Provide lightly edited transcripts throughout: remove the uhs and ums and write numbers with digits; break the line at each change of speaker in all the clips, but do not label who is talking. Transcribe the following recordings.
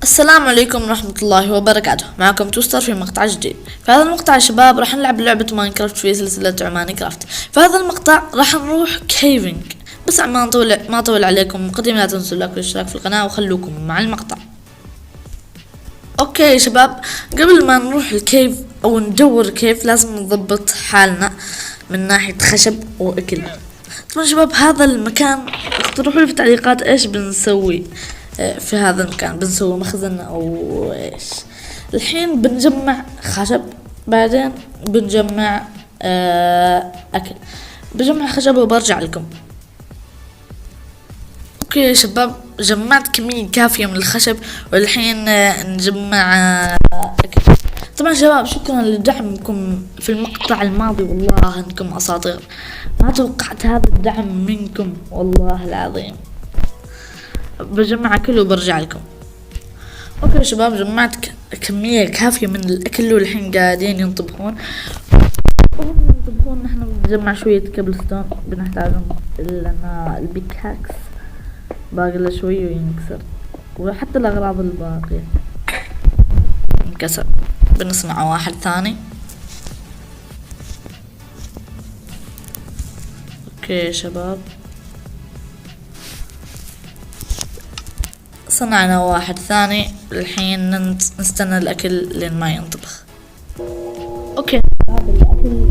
السلام عليكم ورحمة الله وبركاته. معكم توستر في مقطع جديد. في هذا المقطع يا شباب راح نلعب لعبة ماينكرافت في سلسلة عماني كرافت. في هذا المقطع راح نروح كيفنج، بس ما اطول عليكم مقدمة. لا تنسوا اللايك والاشتراك في القناة وخلوكم مع المقطع. اوكي يا شباب، قبل ما نروح الكيف او ندور كيف لازم نضبط حالنا من ناحية خشب واكل. طبعا شباب هذا المكان اقترحوا لي في التعليقات ايش بنسوي في هذا المكان. بنسوي مخزن او ايش؟ الحين بنجمع خشب، بعدين بنجمع اكل. بجمع خشب وبرجع لكم. اوكي يا شباب، جمعت كمية كافية من الخشب والحين نجمع اكل. طبعا شباب شكرا لدعمكم في المقطع الماضي، والله انكم اساطير، ما توقعت هذا الدعم منكم والله العظيم. بجمع اكل وبرجع لكم. اوكي يا شباب، جمعت كمية كافية من الاكل والحين قاعدين ينطبخون. نحن بنجمع شوية كابلستون بنحتاجهم لنا البيكاكس باقي له شوي وينكسر، وحتى الاغراض الباقية انكسر. بنصنع واحد ثاني. اوكي يا شباب، صنعنا واحد ثاني. الحين نستنى الاكل لين ما ينطبخ. اوكي هذا الاكل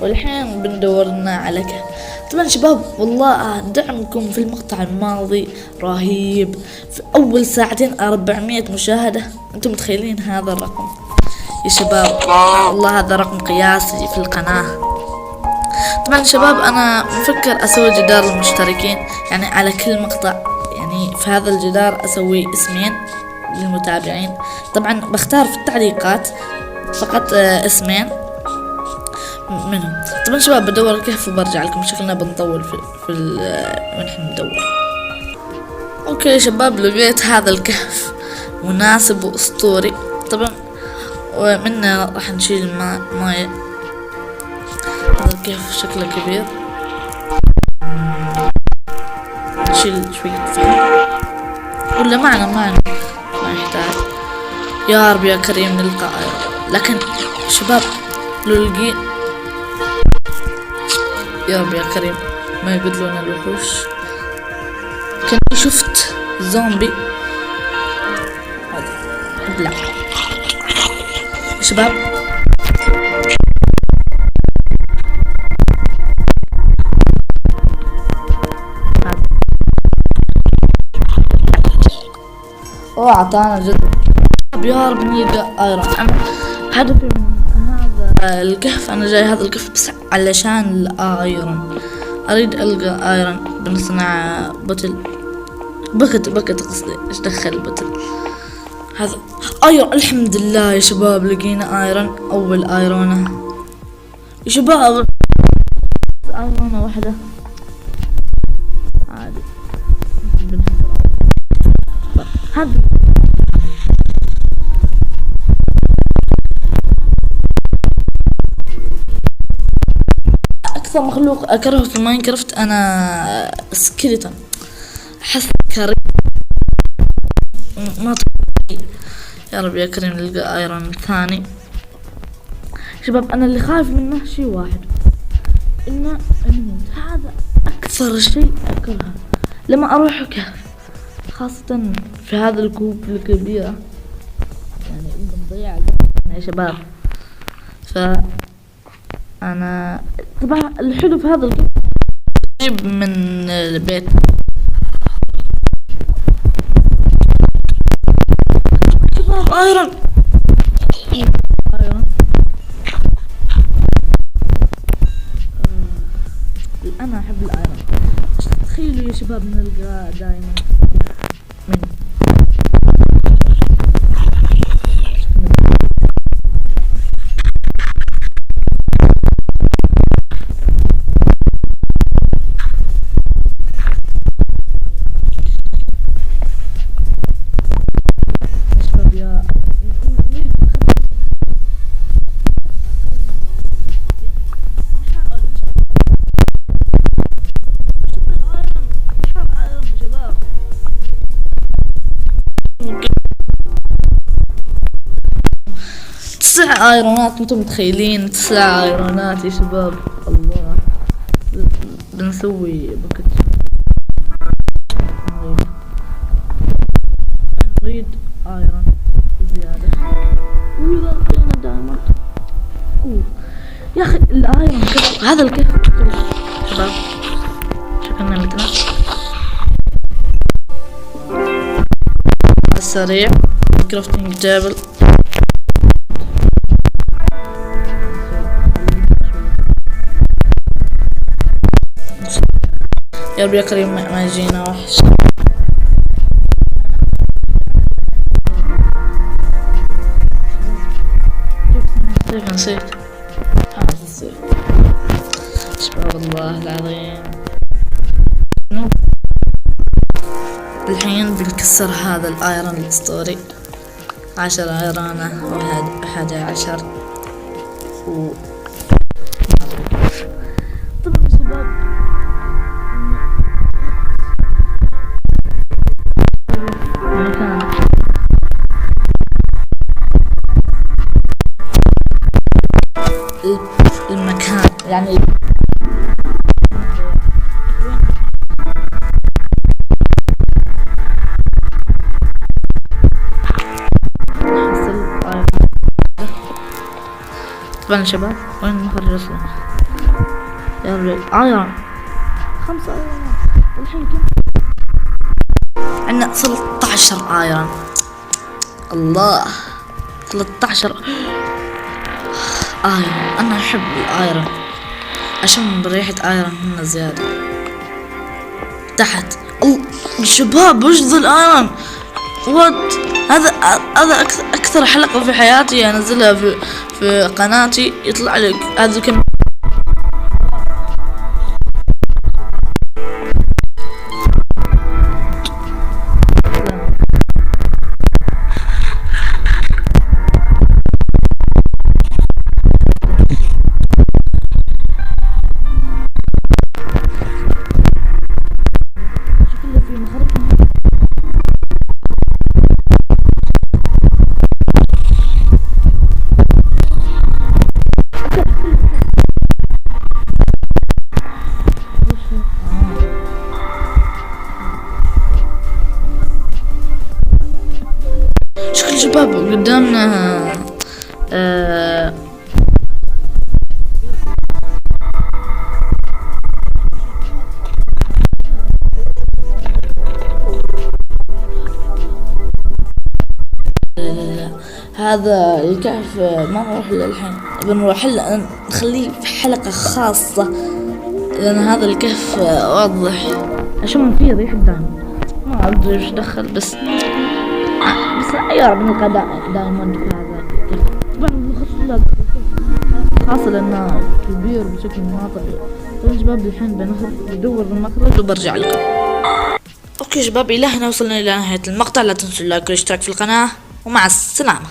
والحين بندورنا على كهف. طبعا شباب والله دعمكم في المقطع الماضي رهيب، في اول ساعتين 400 مشاهدة. انتم متخيلين هذا الرقم يا شباب؟ والله هذا رقم قياسي في القناة. طبعا شباب انا مفكر اسوي جدار المشتركين، يعني على كل مقطع، يعني في هذا الجدار اسوي اسمين للمتابعين. طبعا بختار في التعليقات فقط اسمين منهم. طبعا شباب بدور الكهف وبرجع لكم. شكلنا بنطول في ونحن ندور. اوكي يا شباب، لقيت هذا الكهف مناسب واسطوري. طبعا ومنه راح نشيل الماء. هذا الكهف شكله كبير، نشيل شوية فحم ولا معنا ما يحتاج. يا رب يا كريم نلقى لكن شباب لو لقيت، يا رب يا كريم ما يقتلون الوحوش. كان شفت زومبي ابلع شباب. اعطانا جد. يا رب نلقى ايرون. هدفي من هذا الكهف، انا جاي هذا الكهف بس علشان الايرون. اريد القى ايرون. بنصنع بوتل بكت قصدي، ايش دخل بوتل هذا ايرون. الحمد لله يا شباب لقينا ايرون. اول ايرونه يا شباب، ايرونه واحده عادي. هذا اكثر مخلوق اكرهه في ماينكرافت انا سكيلتون. احس كريم ما طبيعي. يا رب يا كريم نلقى ايرون ثاني. شباب انا اللي خايف منه شيء واحد، انه نموت. هذا اكثر شيء اكرهه لما اروح كهف، خاصة في هذا الكوب الكبيرة. يعني بنضيع يا شباب. انا طبعا الحلو في هذا الكوب قريب من البيت. شباب ايرون انا احب الايرون. تخيلوا يا شباب نلقى دائما من 9 ايرونات، انتم متخيلين 9 ايرونات يا شباب؟ الله. بنسوي بوكت. نريد ايرون زيادة، وإذا لقينا دايموند. يا اخي الايرون كيف هذا الكيف شباب؟ شكلنا متنا على السريع. كرافتنج تابل. يا رب يا كريم ما يجينا وحش. كيف نسيت هذا السيف شباب الله العظيم. الحين بنكسر هذا الايرون الاسطوري. 10 ايرونة و11 طبعا شباب المكان يعني طبعا شباب وين نخرج اصلا؟ يا رجل ايرون 5 ايرون والحين كم؟ عندنا 13 ايرون. الله 13 ايرون. انا احب الايرون، اشم بريحة ايرون هنا زيادة. تحت شباب وش ذا الايرون؟ وات هذا اكثر حلقة في حياتي انزلها في قناتي يطلع لك هذا كم. شباب قدامنا هذا الكهف ما نروح له الحين، بنروح له نخليه في حلقة خاصة لأن هذا الكهف واضح أشم فيه ريحة دم. ما أدري إيش دخل بس يا رب نلقى دايموند في هذا الكهف. طبعا بنخصص له خاصة لأنه كبير بشكل ما طبيعي. طبعا شباب الحين بنخرج ندور المخرج وبرجع لكم. اوكي شباب، الى هنا وصلنا الى نهاية المقطع. لا تنسوا اللايك والاشتراك في القناة ومع السلامة.